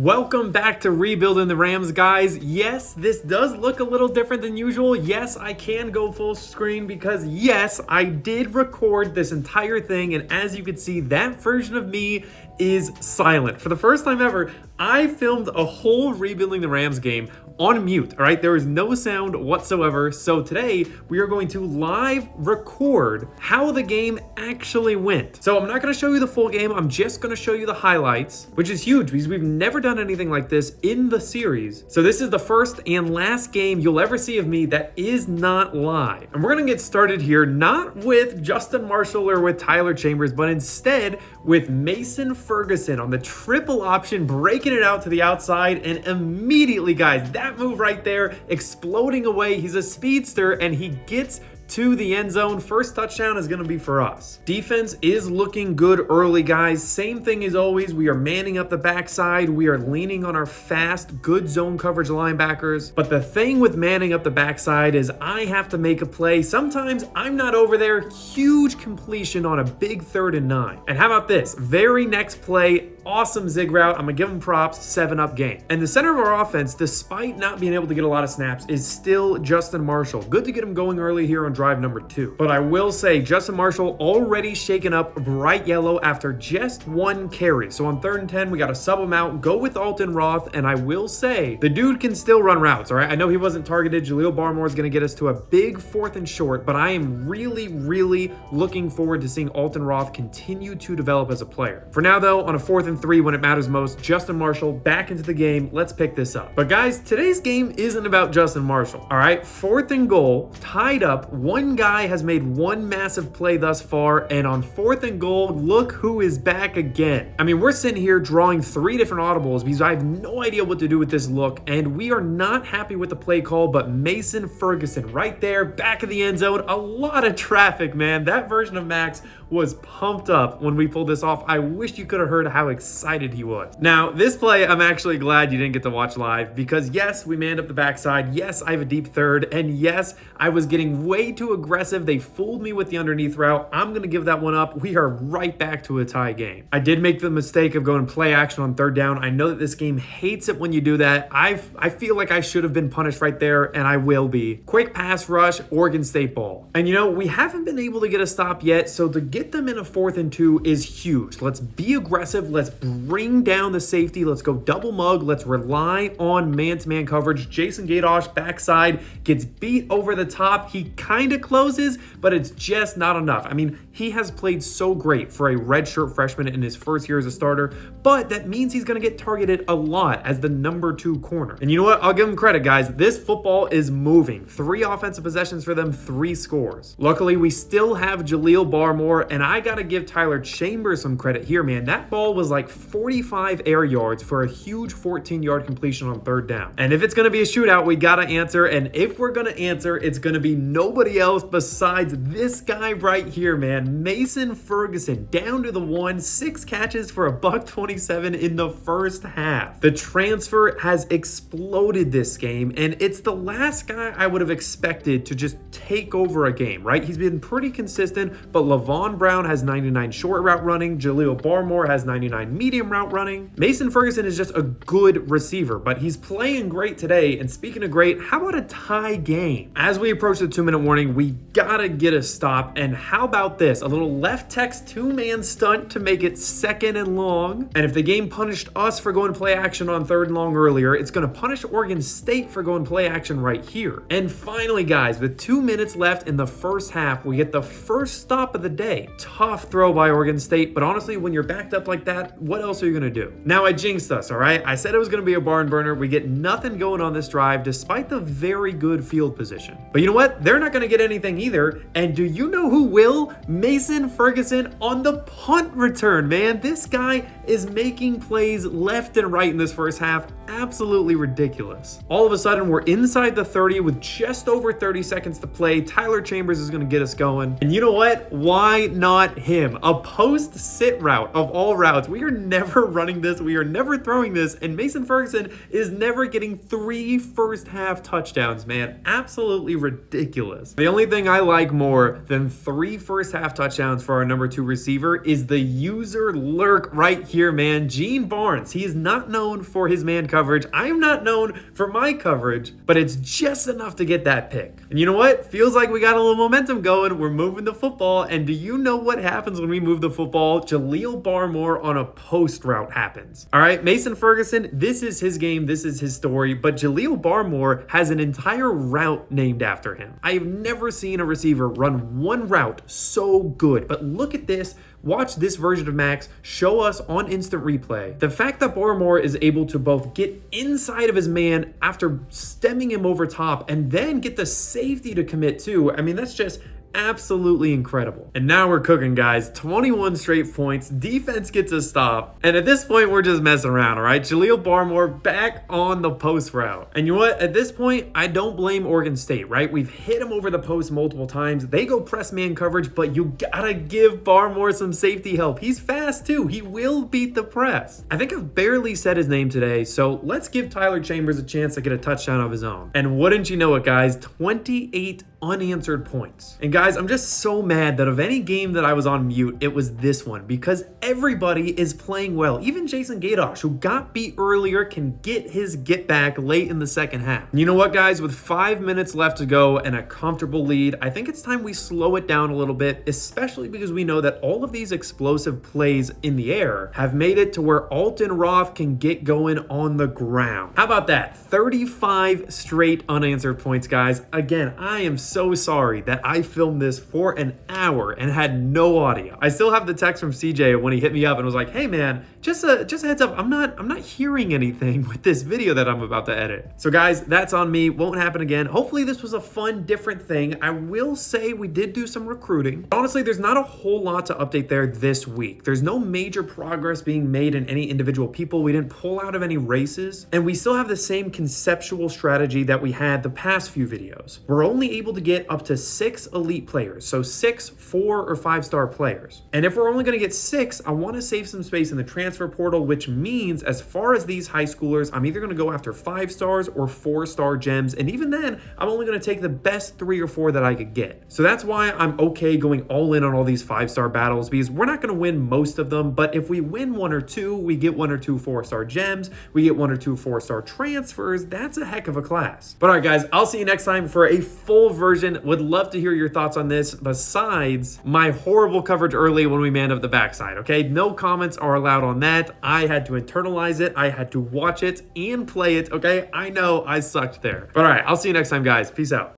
Welcome back to Rebuilding the Rams, guys. Yes, this does look a little different than usual. Yes, I can go full screen because yes, I did record this entire thing, and as you can see, that version of me is silent. For the first time ever, I filmed a whole Rebuilding the Rams game on mute, all right? There is no sound whatsoever. So today we are going to live record how the game actually went. So I'm not gonna show you the full game. I'm just gonna show you the highlights, which is huge because we've never done anything like this in the series. So this is the first and last game you'll ever see of me that is not live. And we're gonna get started here, not with Justin Marshall or with Tyler Chambers, but instead with Mason Ferguson on the triple option, breaking it out to the outside, and immediately, guys, that move right there, exploding away. He's a speedster and he gets to the end zone. First touchdown is going to be for us. Defense is looking good early, guys. Same thing as always. We are manning up the backside. We are leaning on our fast, good zone coverage linebackers. But the thing with manning up the backside is I have to make a play. Sometimes I'm not over there. Huge completion on a big 3rd and 9. And how about this? Very next play, awesome zig route. I'm gonna give him props, 7-up game. And the center of our offense, despite not being able to get a lot of snaps, is still Justin Marshall. Good to get him going early here on drive number 2. But I will say, Justin Marshall already shaken up bright yellow after just 1 carry. So on 3rd and 10, we got to sub him out, go with Alton Roth, and I will say, the dude can still run routes, all right? I know he wasn't targeted. Jaleel Barmore is gonna get us to a big 4th and short, but I am really looking forward to seeing Alton Roth continue to develop as a player. For now though, on a 4th and 3 when it matters most, Justin Marshall back into the game. Let's pick this up. But guys, today's game isn't about Justin Marshall, all right? 4th and goal, tied up. One guy has made one massive play thus far, and on 4th and goal, look who is back again. I mean, we're sitting here drawing 3 different audibles because I have no idea what to do with this look, and we are not happy with the play call, but Mason Ferguson right there, back of the end zone. A lot of traffic, man. That version of Max was pumped up when we pulled this off. I wish you could have heard how excited he was. Now, this play, I'm actually glad you didn't get to watch live because yes, we manned up the backside. Yes, I have a deep 3rd, and yes, I was getting way too aggressive. They fooled me with the underneath route. I'm gonna give that one up. We are right back to a tie game. I did make the mistake of going play action on 3rd down. I know that this game hates it when you do that. I feel like I should have been punished right there, and I will be. Quick pass rush, Oregon State ball. And you know, we haven't been able to get a stop yet, so to get them in a 4th and 2 is huge. Let's be aggressive. Let's bring down the safety. Let's go double mug. Let's rely on man-to-man coverage. Jason Gadosh backside gets beat over the top. He kind of closes, but it's just not enough. I mean, he has played so great for a redshirt freshman in his first year as a starter, but that means he's going to get targeted a lot as the number 2 corner. And you know what? I'll give him credit, guys. This football is moving. 3 offensive possessions for them, 3 scores. Luckily, we still have Jaleel Barmore, and I got to give Tyler Chambers some credit here, man. That ball was like 45 air yards for a huge 14-yard completion on 3rd down. And if it's going to be a shootout, we got to answer. And if we're going to answer, it's going to be nobody else besides this guy right here, man. Mason Ferguson down to the 1, 6 catches for $127 in the first half. The transfer has exploded this game, and it's the last guy I would have expected to just take over a game, right? He's been pretty consistent, but Levon Brown has 99 short route running. Jaleel Barmore has 99 medium route running. Mason Ferguson is just a good receiver, but he's playing great today. And speaking of great, how about a tie game? As we approach the 2-minute warning, we gotta get a stop. And how about this? A little left text 2-man stunt to make it 2nd and long. And if the game punished us for going play action on 3rd and long earlier, it's gonna punish Oregon State for going play action right here. And finally, guys, with 2 minutes left in the first half, we get the first stop of the day. Tough throw by Oregon State, but honestly, when you're backed up like that, what else are you gonna do? Now, I jinxed us, all right? I said it was gonna be a barn burner. We get nothing going on this drive, despite the very good field position. But you know what? They're not gonna get anything either. And do you know who will? Mason Ferguson on the punt return, man. This guy is making plays left and right in this first half. Absolutely ridiculous. All of a sudden, we're inside the 30 with just over 30 seconds to play. Tyler Chambers is gonna get us going. And you know what? Why not him? A post sit route of all routes. We are never running this. We are never throwing this. And Mason Ferguson is never getting 3 first half touchdowns, man. Absolutely ridiculous. The only thing I like more than 3 first half touchdowns for our number 2 receiver is the user lurk right here, man. Gene Barnes. He is not known for his man coverage. I am not known for my coverage, but it's just enough to get that pick. And you know what? Feels like we got a little momentum going. We're moving the football. And do you know what happens when we move the football? Jaleel Barmore on a post route happens. All right, Mason Ferguson, this is his game. This is his story. But Jaleel Barmore has an entire route named after him. I have never seen a receiver run one route so good. But look at this. Watch this version of Max show us on instant replay. The fact that Barmore is able to both get inside of his man after stemming him over top and then get the safety to commit too. I mean, that's just absolutely incredible. And now we're cooking, guys. 21 straight points. Defense gets a stop. And at this point, we're just messing around, all right? Jaleel Barmore back on the post route. And you know what? At this point, I don't blame Oregon State, right? We've hit him over the post multiple times. They go press man coverage, but you gotta give Barmore some safety help. He's fast too. He will beat the press. I think I've barely said his name today, so let's give Tyler Chambers a chance to get a touchdown of his own. And wouldn't you know it, guys, 28 unanswered points. And guys, I'm just so mad that of any game that I was on mute, it was this one because everybody is playing well. Even Jason Gadosh, who got beat earlier, can get his get back late in the second half. You know what, guys? With 5 minutes left to go and a comfortable lead, I think it's time we slow it down a little bit, especially because we know that all of these explosive plays in the air have made it to where Alton Roth can get going on the ground. How about that? 35 straight unanswered points, guys. Again, I am so sorry that I filmed this for an hour and had no audio. I still have the text from CJ when he hit me up and was like, "Hey man, just a heads up, I'm not hearing anything with this video that I'm about to edit." So guys, that's on me. Won't happen again. Hopefully this was a fun, different thing. I will say we did do some recruiting. Honestly, there's not a whole lot to update there this week. There's no major progress being made in any individual people. We didn't pull out of any races, and we still have the same conceptual strategy that we had the past few videos. We're only able to get up to 6 elite players, so 6 4 or 5-star players. And if we're only going to get 6, I want to save some space in the transfer portal, which means as far as these high schoolers, I'm either going to go after 5 stars or 4-star gems, and even then, I'm only going to take the best 3 or 4 that I could get. So that's why I'm okay going all in on all these 5-star battles, because we're not going to win most of them, but if we win 1 or 2, we get 1 or 2 4-star gems, we get 1 or 2 4-star transfers. That's a heck of a class. But all right, guys, I'll see you next time for a full version. Would love to hear your thoughts on this besides my horrible coverage early when we manned up the backside, okay? No comments are allowed on that. I had to internalize it. I had to watch it and play it, okay? I know I sucked there. But all right, I'll see you next time, guys. Peace out.